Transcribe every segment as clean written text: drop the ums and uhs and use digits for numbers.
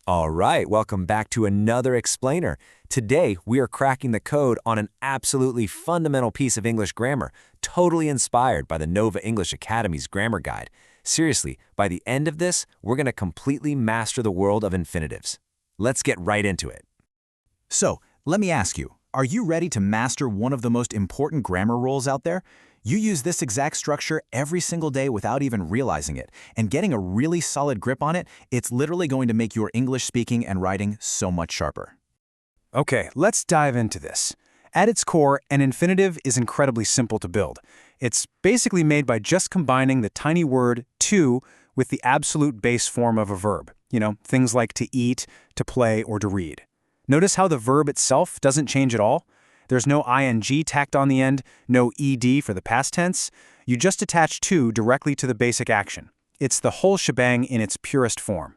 All right, welcome back to another explainer. Today, we are cracking the code on an absolutely fundamental piece of English grammar, totally inspired by the Nova English Academy's grammar guide. Seriously, by the end of this, we're going to completely master the world of infinitives. Let's get right into it. So, let me ask you, are you ready to master one of the most important grammar rules out there? You use this exact structure every single day without even realizing it, and getting a really solid grip on it, it's literally going to make your English speaking and writing so much sharper. Okay, let's dive into this. At its core, an infinitive is incredibly simple to build. It's basically made by just combining the tiny word to with the absolute base form of a verb. Things like to eat, to play, or to read. Notice how the verb itself doesn't change at all? There's no ing tacked on the end, no ed for the past tense. You just attach to directly to the basic action. It's the whole shebang in its purest form.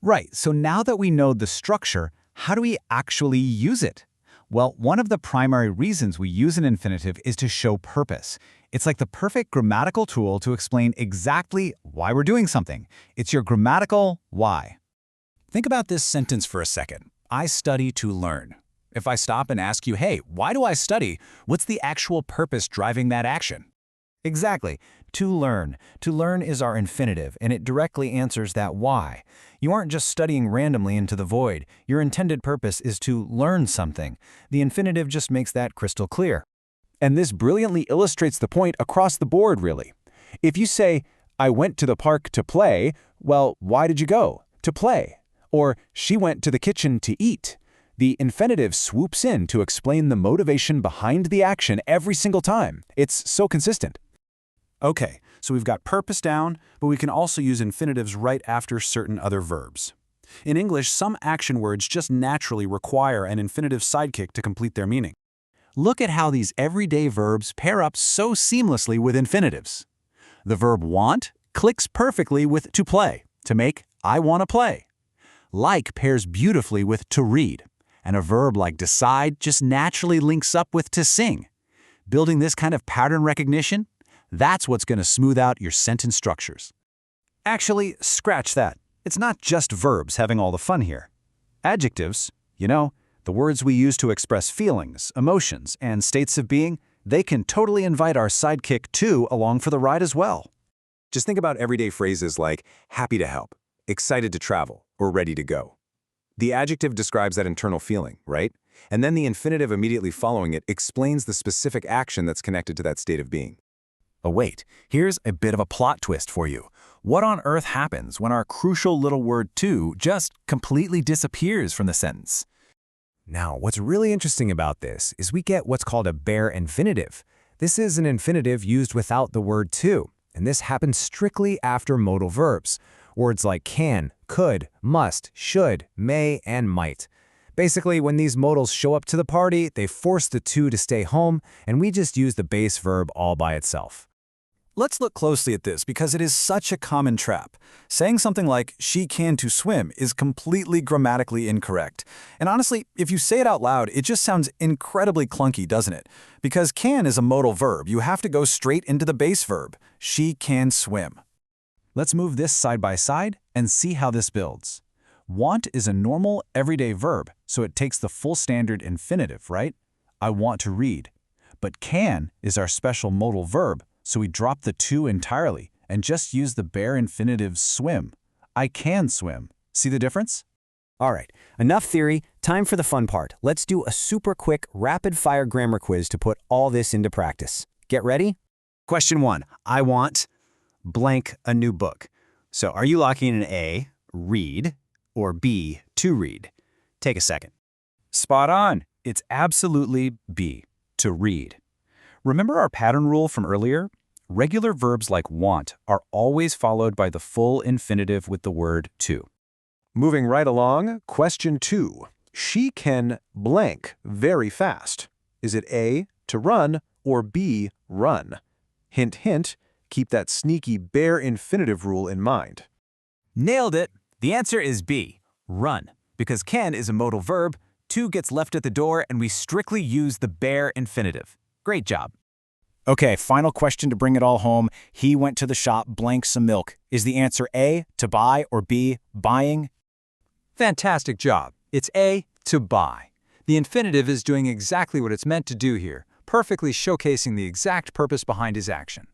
Right, so now that we know the structure, how do we actually use it? Well, one of the primary reasons we use an infinitive is to show purpose. It's like the perfect grammatical tool to explain exactly why we're doing something. It's your grammatical why. Think about this sentence for a second. I study to learn. If I stop and ask you, hey, why do I study? What's the actual purpose driving that action? Exactly, to learn. To learn is our infinitive, and it directly answers that why. You aren't just studying randomly into the void. Your intended purpose is to learn something. The infinitive just makes that crystal clear. And this brilliantly illustrates the point across the board, really. If you say, I went to the park to play, well, why did you go? To play. Or, she went to the kitchen to eat. The infinitive swoops in to explain the motivation behind the action every single time. It's so consistent. Okay, so we've got purpose down, but we can also use infinitives right after certain other verbs. In English, some action words just naturally require an infinitive sidekick to complete their meaning. Look at how these everyday verbs pair up so seamlessly with infinitives. The verb want clicks perfectly with to play, to make I want to play. Like pairs beautifully with to read. And a verb like decide just naturally links up with to sing. Building this kind of pattern recognition, that's what's going to smooth out your sentence structures. Actually, scratch that. It's not just verbs having all the fun here. Adjectives, the words we use to express feelings, emotions, and states of being, they can totally invite our sidekick to along for the ride as well. Just think about everyday phrases like happy to help, excited to travel, or ready to go. The adjective describes that internal feeling, right? And then the infinitive immediately following it explains the specific action that's connected to that state of being. But wait, here's a bit of a plot twist for you. What on earth happens when our crucial little word to just completely disappears from the sentence? Now, what's really interesting about this is we get what's called a bare infinitive. This is an infinitive used without the word to, and this happens strictly after modal verbs. Words like can, could, must, should, may, and might. Basically, when these modals show up to the party, they force the to stay home, and we just use the base verb all by itself. Let's look closely at this because it is such a common trap. Saying something like, she can to swim is completely grammatically incorrect. And honestly, if you say it out loud, it just sounds incredibly clunky, doesn't it? Because can is a modal verb. You have to go straight into the base verb. She can swim. Let's move this side by side and see how this builds. Want is a normal, everyday verb, so it takes the full standard infinitive, right? I want to read. But can is our special modal verb, so we drop the to entirely and just use the bare infinitive swim. I can swim. See the difference? All right, enough theory, time for the fun part. Let's do a super quick, rapid-fire grammar quiz to put all this into practice. Get ready? Question 1. I want blank a new book. So are you locking in A, read, or B, to read? Take a second. Spot on. It's absolutely B, to read. Remember our pattern rule from earlier? Regular verbs like want are always followed by the full infinitive with the word to. Moving right along, question 2. She can blank very fast. Is it A, to run, or B, run? Hint, hint, keep that sneaky bare infinitive rule in mind. Nailed it! The answer is B, run. Because can is a modal verb, to gets left at the door, and we strictly use the bare infinitive. Great job. Okay, final question to bring it all home. He went to the shop, blank some milk. Is the answer A, to buy, or B, buying? Fantastic job. It's A, to buy. The infinitive is doing exactly what it's meant to do here, perfectly showcasing the exact purpose behind his action.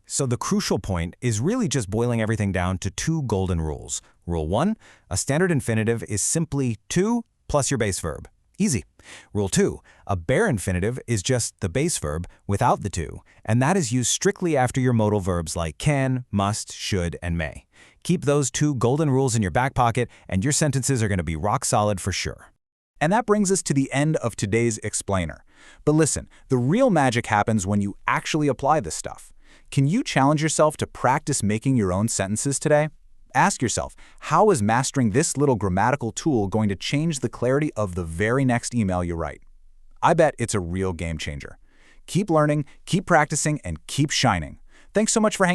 So the crucial point is really just boiling everything down to two golden rules. Rule 1, a standard infinitive is simply to plus your base verb. Easy. Rule 2, a bare infinitive is just the base verb without the to, and that is used strictly after your modal verbs like can, must, should, and may. Keep those two golden rules in your back pocket, and your sentences are going to be rock solid for sure. And that brings us to the end of today's explainer. But listen, the real magic happens when you actually apply this stuff. Can you challenge yourself to practice making your own sentences today? Ask yourself, how is mastering this little grammatical tool going to change the clarity of the very next email you write? I bet it's a real game changer. Keep learning, keep practicing, and keep shining. Thanks so much for hanging